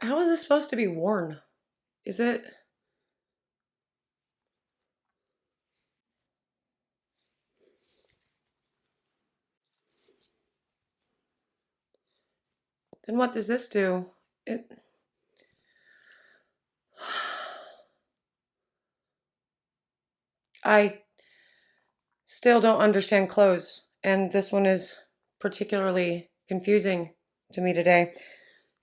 How is this supposed to be worn? Is it? Then what does this do? It. I still don't understand clothes, and this one is particularly confusing to me today.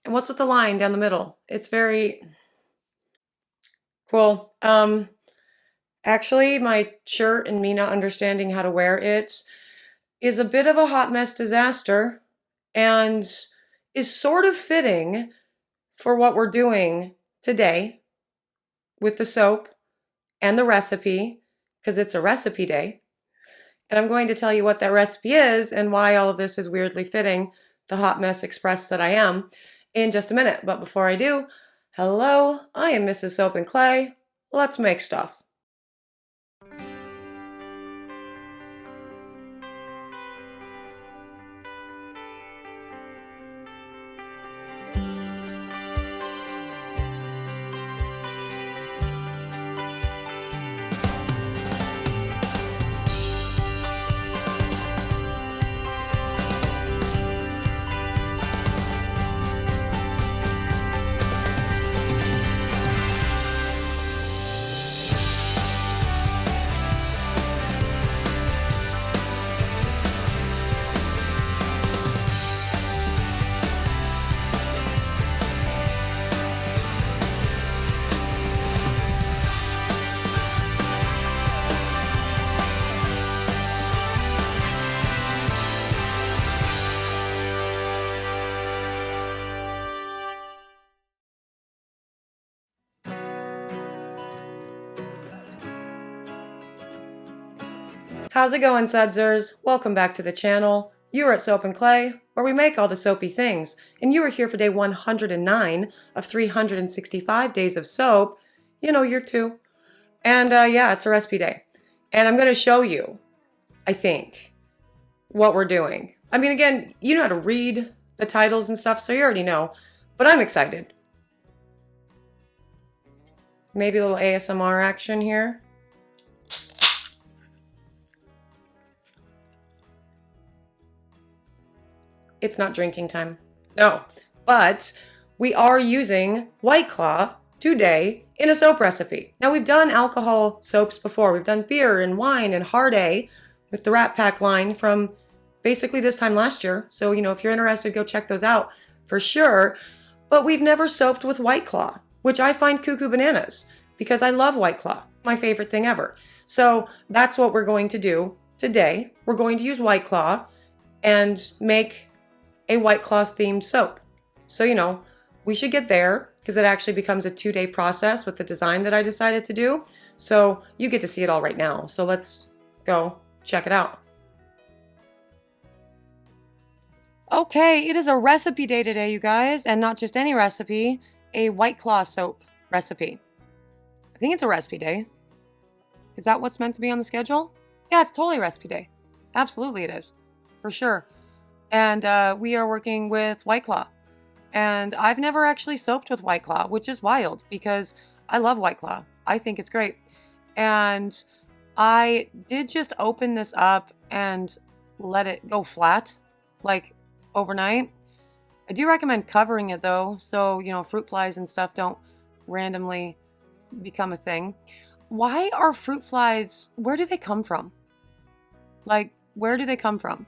And what's with the line down the middle? It's very cool. Actually, my shirt and me not understanding how to wear it is a bit of a hot mess disaster and is sort of fitting for what we're doing today with the soap and the recipe, because it's a recipe day. And I'm going to tell you what that recipe is and why all of this is weirdly fitting the hot mess express that I am in just a minute. But before I do, hello, I am Mrs. Soap and Clay. Let's make stuff. How's it going, Sudzers? Welcome back to the channel. You are at Soap and Clay, where we make all the soapy things, and you are here for day 109 of 365 days of soap. You know, year 2. And yeah, it's a recipe day. And I'm going to show you, I think, what we're doing. I mean, again, you know how to read the titles and stuff, so you already know, but I'm excited. Maybe a little ASMR action here. It's not drinking time. No, but we are using White Claw today in a soap recipe. Now, we've done alcohol soaps before. We've done beer and wine and hard A with the Rat Pack line from basically this time last year. So, you know, if you're interested, go check those out for sure. But we've never soaped with White Claw, which I find cuckoo bananas because I love White Claw, my favorite thing ever. So that's what we're going to do today. We're going to use White Claw and make a White Claw themed soap. So, you know, we should get there because it actually becomes a 2-day process with the design that I decided to do. So you get to see it all right now. So let's go check it out. Okay, it is a recipe day today, you guys, and not just any recipe, a White Claw soap recipe. I think it's a recipe day. Is that what's meant to be on the schedule? Yeah, it's totally recipe day. Absolutely it is, for sure. And we are working with White Claw. And I've never actually soaped with White Claw, which is wild because I love White Claw. I think it's great. And I did just open this up and let it go flat, like overnight. I do recommend covering it though, so, you know, fruit flies and stuff don't randomly become a thing. Why are fruit flies, where do they come from? Like, where do they come from?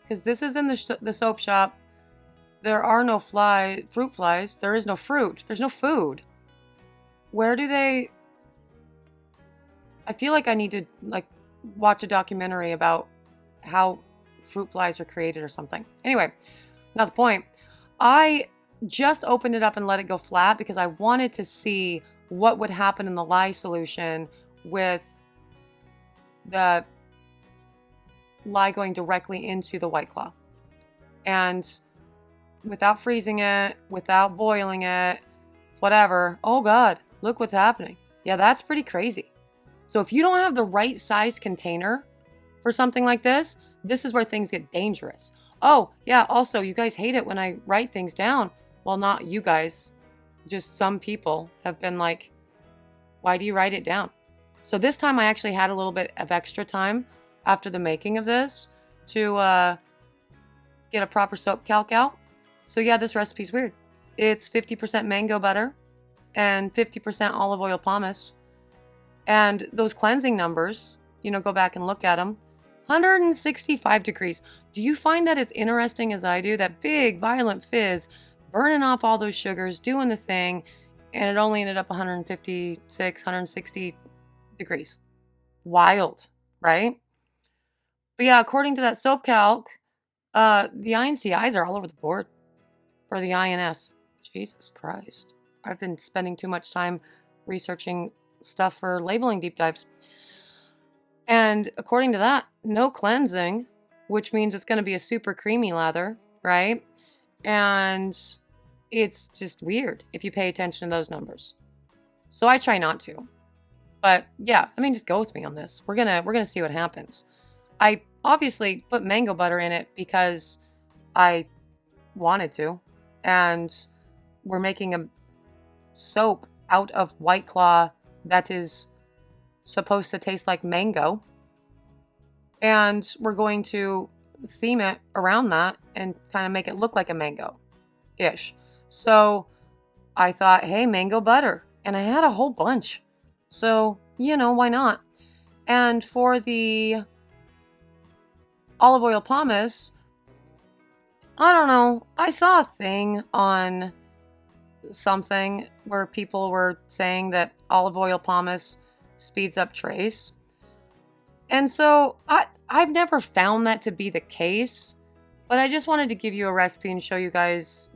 Because this is in the soap shop. There are no fruit flies. There is no fruit. There's no food. Where do they... I feel like I need to like watch a documentary about how fruit flies are created or something. Anyway, not the point. I just opened it up and let it go flat because I wanted to see what would happen in the lye solution with the lye going directly into the White Claw. And without freezing it, without boiling it, whatever. Oh God, look what's happening. Yeah, that's pretty crazy. So if you don't have the right size container for something like this, this is where things get dangerous. Oh yeah, also you guys hate it when I write things down. Well, not you guys. just some people have been like, why do you write it down? So this time I actually had a little bit of extra time after the making of this to get a proper soap calc out. So yeah, this recipe's weird. It's 50% mango butter and 50% olive oil pomace. And those cleansing numbers, go back and look at them. 165 degrees. Do you find that as interesting as I do? That big, violent fizz, burning off all those sugars, doing the thing, and it only ended up 156, 160 degrees. Wild, right? But yeah, according to that soap calc, the INCIs are all over the board for the INS. Jesus Christ. I've been spending too much time researching stuff for labeling deep dives. And according to that, no cleansing, which means it's going to be a super creamy lather, right? And it's just weird if you pay attention to those numbers. So I try not to. But yeah, just go with me on this. We're gonna see what happens. I obviously put mango butter in it because I wanted to. And we're making a soap out of White Claw that is supposed to taste like mango. And we're going to theme it around that and kind of make it look like a mango-ish. So I thought, hey, mango butter. And I had a whole bunch. So, why not? And for the olive oil pomace, I don't know. I saw a thing on something where people were saying that olive oil pomace speeds up trace. And so I've never found that to be the case, but I just wanted to give you a recipe and show you guys,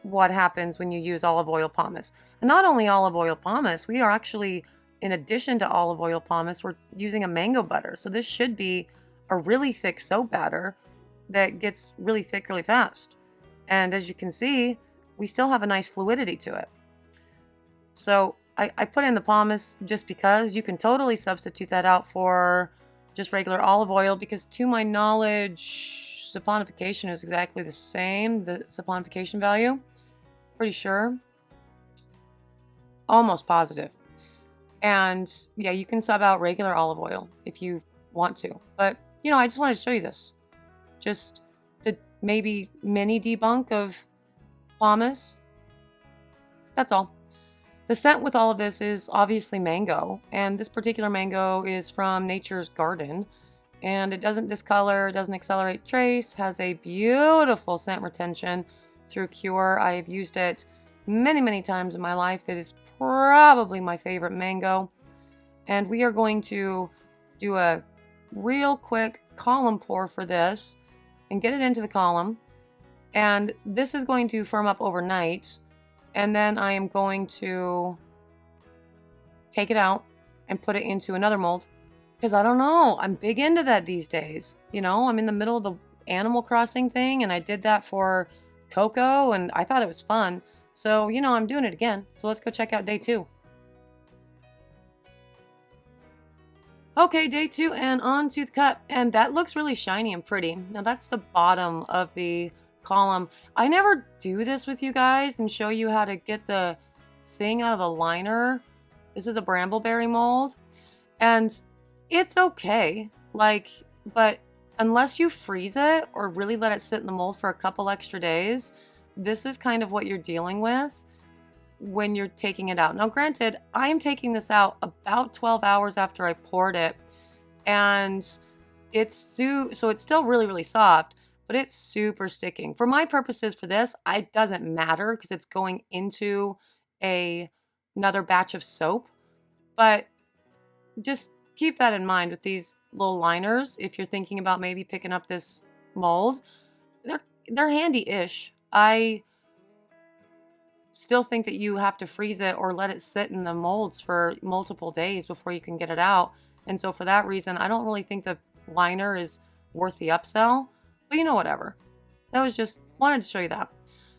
what happens when you use olive oil pomace. And not only olive oil pomace, we are actually, in addition to olive oil pomace, we're using a mango butter. So this should be a really thick soap batter that gets really thick really fast. And as you can see, we still have a nice fluidity to it. So I put in the pomace just because you can totally substitute that out for just regular olive oil, because to my knowledge, saponification is exactly the same, the saponification value. Pretty sure. Almost positive. And yeah, you can sub out regular olive oil if you want to. But, I just wanted to show you this. Just to maybe mini debunk of pomace. That's all. The scent with all of this is obviously mango, and this particular mango is from Nature's Garden, and it doesn't discolor, doesn't accelerate trace, has a beautiful scent retention through cure. I've used it many, many times in my life. It is probably my favorite mango, and we are going to do a real quick column pour for this and get it into the column, and this is going to firm up overnight. And then I am going to take it out and put it into another mold. Because I don't know, I'm big into that these days. I'm in the middle of the Animal Crossing thing, and I did that for Coco, and I thought it was fun. So, I'm doing it again. So let's go check out day 2. Okay, day 2, and on to the cup. And that looks really shiny and pretty. Now that's the bottom of the column. I never do this with you guys and show you how to get the thing out of the liner. This is a brambleberry mold, and it's okay, but unless you freeze it or really let it sit in the mold for a couple extra days, this is kind of what you're dealing with when you're taking it out. Now granted, I am taking this out about 12 hours after I poured it, and it's so it's still really, really soft, but it's super sticking. For my purposes for this, it doesn't matter because it's going into another batch of soap. But just keep that in mind with these little liners. If you're thinking about maybe picking up this mold, they're handy-ish. I still think that you have to freeze it or let it sit in the molds for multiple days before you can get it out. And so for that reason, I don't really think the liner is worth the upsell. But whatever. That was just, wanted to show you that.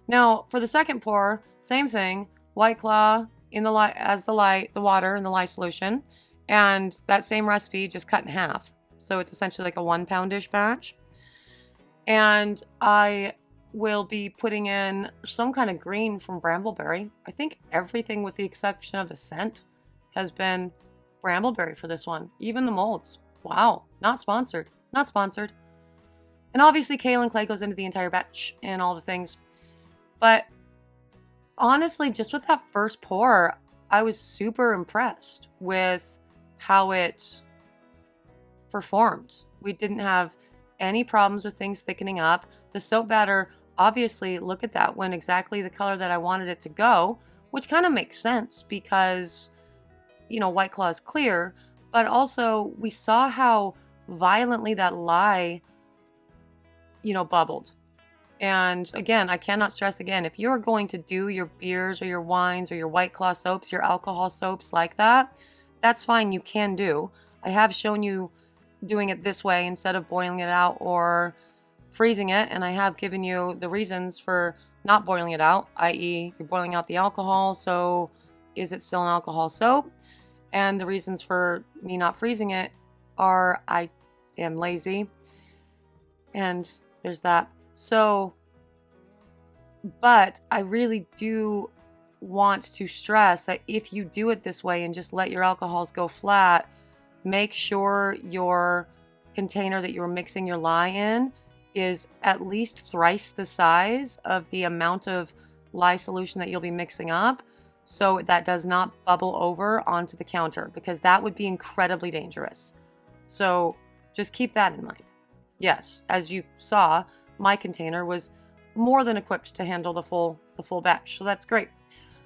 Now, for the second pour, same thing. White Claw in the the water in the lye solution. And that same recipe, just cut in half. So it's essentially like a 1 poundish batch. And I will be putting in some kind of green from Brambleberry. I think everything with the exception of the scent has been Brambleberry for this one. Even the molds. Wow. Not sponsored. Not sponsored. And obviously kaolin clay goes into the entire batch and all the things. But honestly, just with that first pour, I was super impressed with how it performed. We didn't have any problems with things thickening up. The soap batter, obviously, look at that, went exactly the color that I wanted it to go, which kind of makes sense because, you know, White Claw is clear, but also we saw how violently that lye, you know, bubbled. And again, I cannot stress again, if you're going to do your beers or your wines or your White Claw soaps, your alcohol soaps like that, that's fine, you can do. I have shown you doing it this way instead of boiling it out or freezing it, and I have given you the reasons for not boiling it out, i.e. you're boiling out the alcohol, so is it still an alcohol soap? And the reasons for me not freezing it are I am lazy, and there's that. So, but I really do want to stress that if you do it this way and just let your alcohols go flat, make sure your container that you're mixing your lye in is at least thrice the size of the amount of lye solution that you'll be mixing up, so that does not bubble over onto the counter, because that would be incredibly dangerous. So just keep that in mind. Yes, as you saw, my container was more than equipped to handle the full batch, so that's great.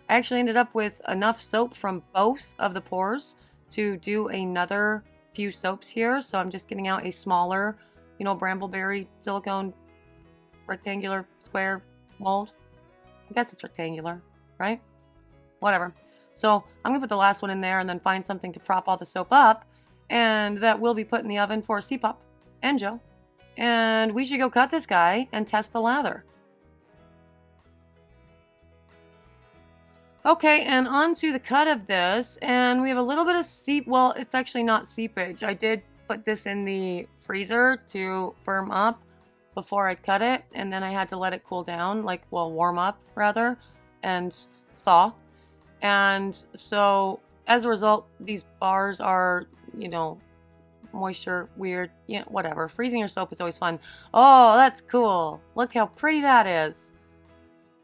I actually ended up with enough soap from both of the pours to do another few soaps here, so I'm just getting out a smaller, you know, Brambleberry silicone rectangular square mold. I guess it's rectangular, right? Whatever. So I'm gonna put the last one in there and then find something to prop all the soap up, and that will be put in the oven for CPOP and Joe. And we should go cut this guy and test the lather. Okay, and on to the cut of this, and we have a little bit of well, it's actually not seepage. I did put this in the freezer to firm up before I cut it, and then I had to let it cool down, like, well, warm up rather, and thaw. And so as a result, these bars are, you know, moisture, weird, yeah, whatever. Freezing your soap is always fun. Oh, that's cool. Look how pretty that is.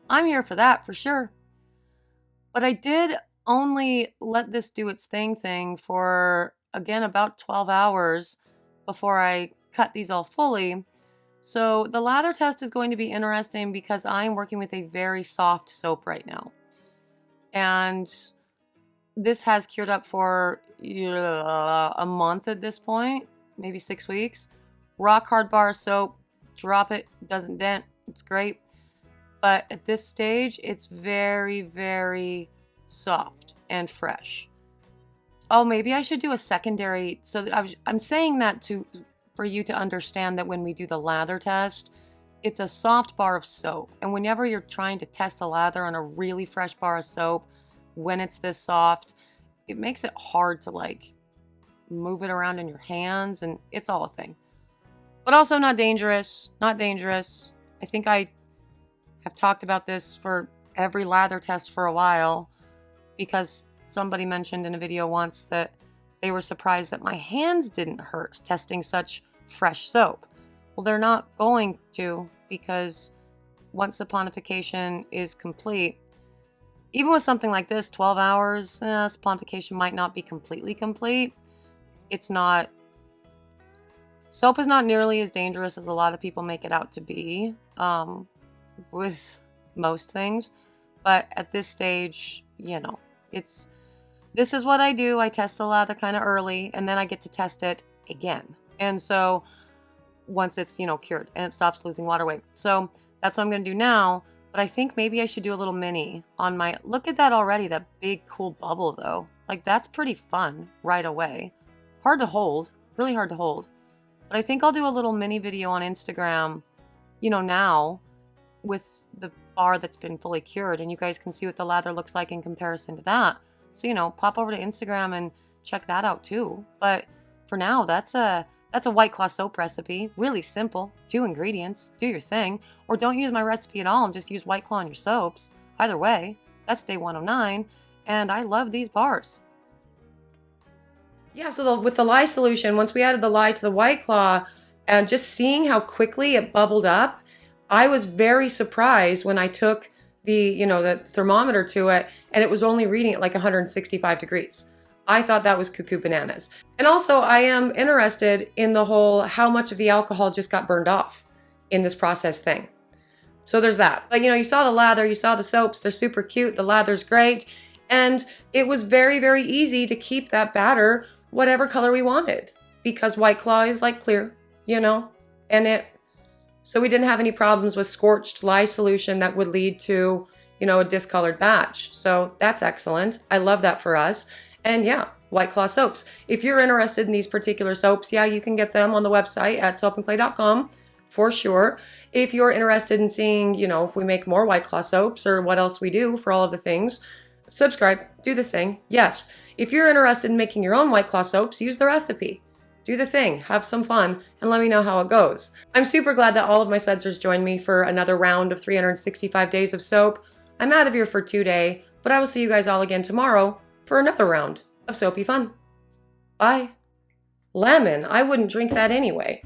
I'm here for that for sure. But I did only let this do its thing for, again, about 12 hours before I cut these all fully. So the lather test is going to be interesting because I'm working with a very soft soap right now. And this has cured up for a month at this point, maybe 6 weeks. Rock hard bar soap, drop it, doesn't dent, it's great. But at this stage, it's very, very soft and fresh. Oh, maybe I should do a secondary, so that I'm saying that for you to understand that when we do the lather test, it's a soft bar of soap. And whenever you're trying to test the lather on a really fresh bar of soap, when it's this soft, it makes it hard to like move it around in your hands, and it's all a thing. But also not dangerous, not dangerous. I think I have talked about this for every lather test for a while, because somebody mentioned in a video once that they were surprised that my hands didn't hurt testing such fresh soap. Well, they're not going to, because once the saponification is complete, even with something like this, 12 hours, saponification might not be completely complete. It's not, soap is not nearly as dangerous as a lot of people make it out to be, with most things. But at this stage, you know, this is what I do. I test the lather kind of early, and then I get to test it again. And so once it's, you know, cured and it stops losing water weight. So that's what I'm going to do now. But I think maybe I should do a little mini on my, look at that already, that big cool bubble though. Like, that's pretty fun right away. Hard to hold, really hard to hold. But I think I'll do a little mini video on Instagram, you know, now with the bar that's been fully cured, and you guys can see what the lather looks like in comparison to that. So, you know, pop over to Instagram and check that out too. But for now, that's a That's a White Claw soap recipe. Really simple. 2 ingredients. Do your thing. Or don't use my recipe at all and just use White Claw in your soaps. Either way, that's day 109. And I love these bars. Yeah, so with the lye solution, once we added the lye to the White Claw, and just seeing how quickly it bubbled up, I was very surprised when I took the thermometer to it, and it was only reading at like 165 degrees. I thought that was cuckoo bananas. And also, I am interested in the whole how much of the alcohol just got burned off in this process thing. So there's that. But you saw the lather, you saw the soaps, they're super cute, the lather's great, and it was very, very easy to keep that batter whatever color we wanted, because White Claw is like clear, and so we didn't have any problems with scorched lye solution that would lead to, a discolored batch. So that's excellent. I love that for us. And yeah, White Claw soaps. If you're interested in these particular soaps, yeah, you can get them on the website at soapandclay.com for sure. If you're interested in seeing, if we make more White Claw soaps or what else we do for all of the things, subscribe, do the thing. Yes, if you're interested in making your own White Claw soaps, use the recipe. Do the thing, have some fun, and let me know how it goes. I'm super glad that all of my sudsers joined me for another round of 365 days of soap. I'm out of here for today, but I will see you guys all again tomorrow for another round of soapy fun. Bye. Lemon, I wouldn't drink that anyway.